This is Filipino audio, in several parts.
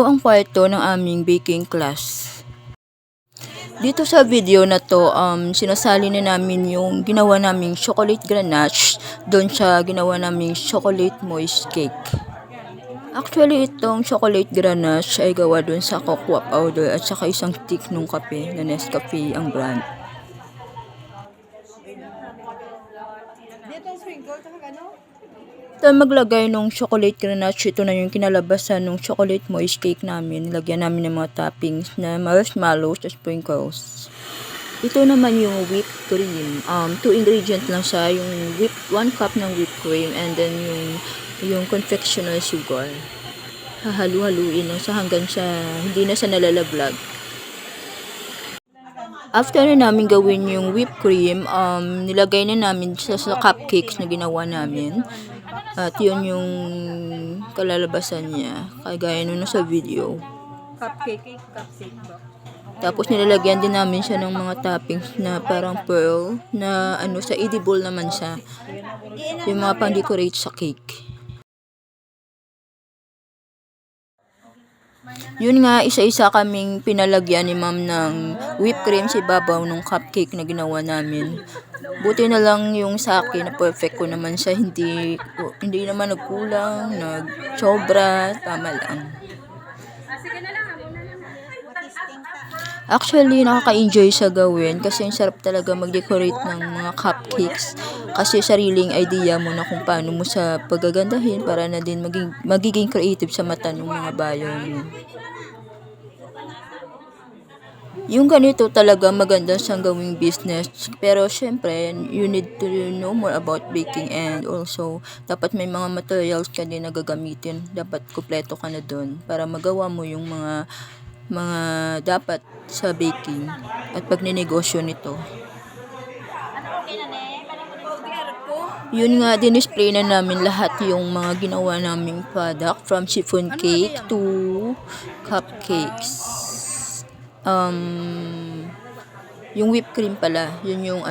Ito ang kwarto ng aming baking class. Dito sa video na to, sinasali na namin yung ginawa naming chocolate ganache doon sa ginawa naming chocolate moist cake. Actually, itong chocolate ganache ay gawa doon sa cocoa powder at saka isang stick ng kape na Nescafe ang brand. Ito maglagay ng chocolate ganache, ito na yung kinalabasan ng chocolate moist cake namin. Nilagyan namin ng mga toppings na marshmallows at sprinkles. Ito naman yung whipped cream. 2 ingredients lang siya, yung 1 cup ng whipped cream and then yung confectioner sugar. Hahalu-haluin lang sa hanggang sa hindi na siya nalalaglag. After na namin gawin yung whipped cream, nilagay na namin sa cupcakes na ginawa namin. At yun yung kalalabasan niya, kagaya nung sa video. Cupcake ba? Tapos nilalagyan din namin siya ng mga toppings na parang pearl, na sa edible naman siya. Yung mga pang-decorate sa cake. Yun nga, isa-isa kaming pinalagyan ni ma'am ng whipped cream sa ibabaw ng cupcake na ginawa namin. Buti na lang yung sa akin na perfect ko naman siya, hindi naman nagkulang, nagsobra, tama lang. Actually, nakaka-enjoy siya gawin kasi ang sarap talaga mag-decorate ng mga cupcakes kasi sariling idea mo na kung paano mo sa pagagandahin para na din magiging creative sa mata ng mga bayan mo. Yung ganito talaga maganda siyang gawing business, pero syempre you need to know more about baking and also dapat may mga materials ka din na gagamitin, dapat kumpleto ka na doon para magawa mo yung mga dapat sa baking at pagninegosyo nito. Yun nga, dinisplay na namin lahat yung mga ginawa naming product from chiffon cake to cupcakes. Yung whipped cream pala, yun yung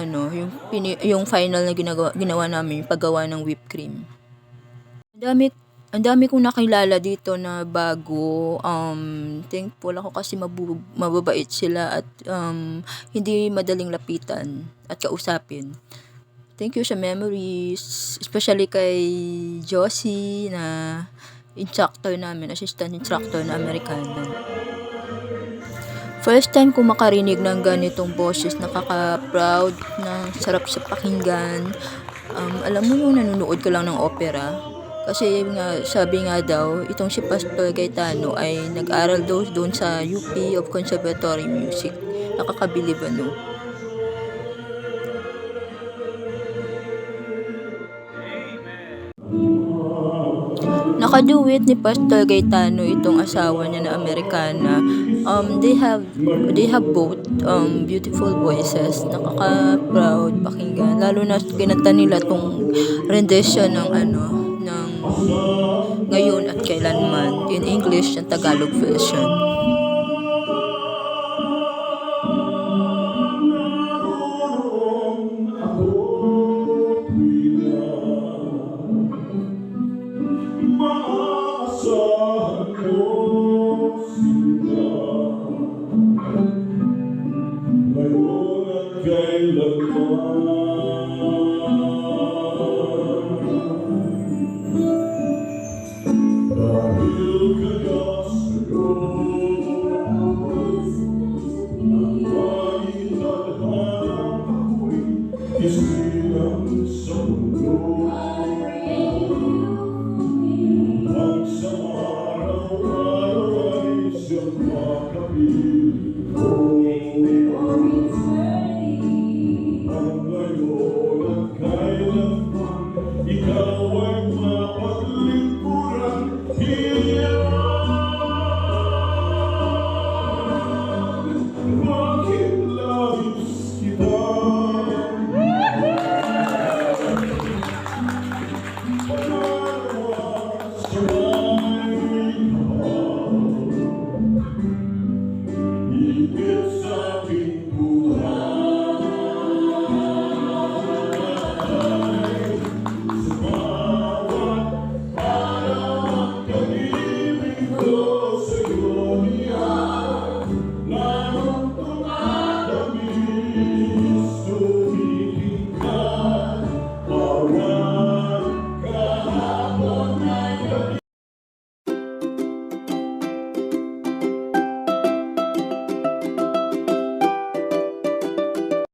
yung final na ginawa namin, paggawa ng whipped cream. Ang dami kong nakilala dito na bago. Thankful ako kasi mababait sila at hindi madaling lapitan at kausapin. Thank you sa memories, especially kay Josie na instructor namin, assistant instructor na Amerikano. First time ko makarinig ng ganitong boses, nakaka-proud, na sarap sa pakinggan. Alam mo yung nanonood ka lang ng opera? Kasi sabi nga daw, itong si Pastor Gaetano ay nag-aral daw doon sa UP of Conservatory Music. Nakakabilib ano. Nakaduet ni Pastor Gaetano itong asawa niya na Amerikana. They have both beautiful voices. Nakaka-proud pakinggan. Lalo na kinanta nila tong rendition ng Ngayon at Kailanman in English and Tagalog version. It's a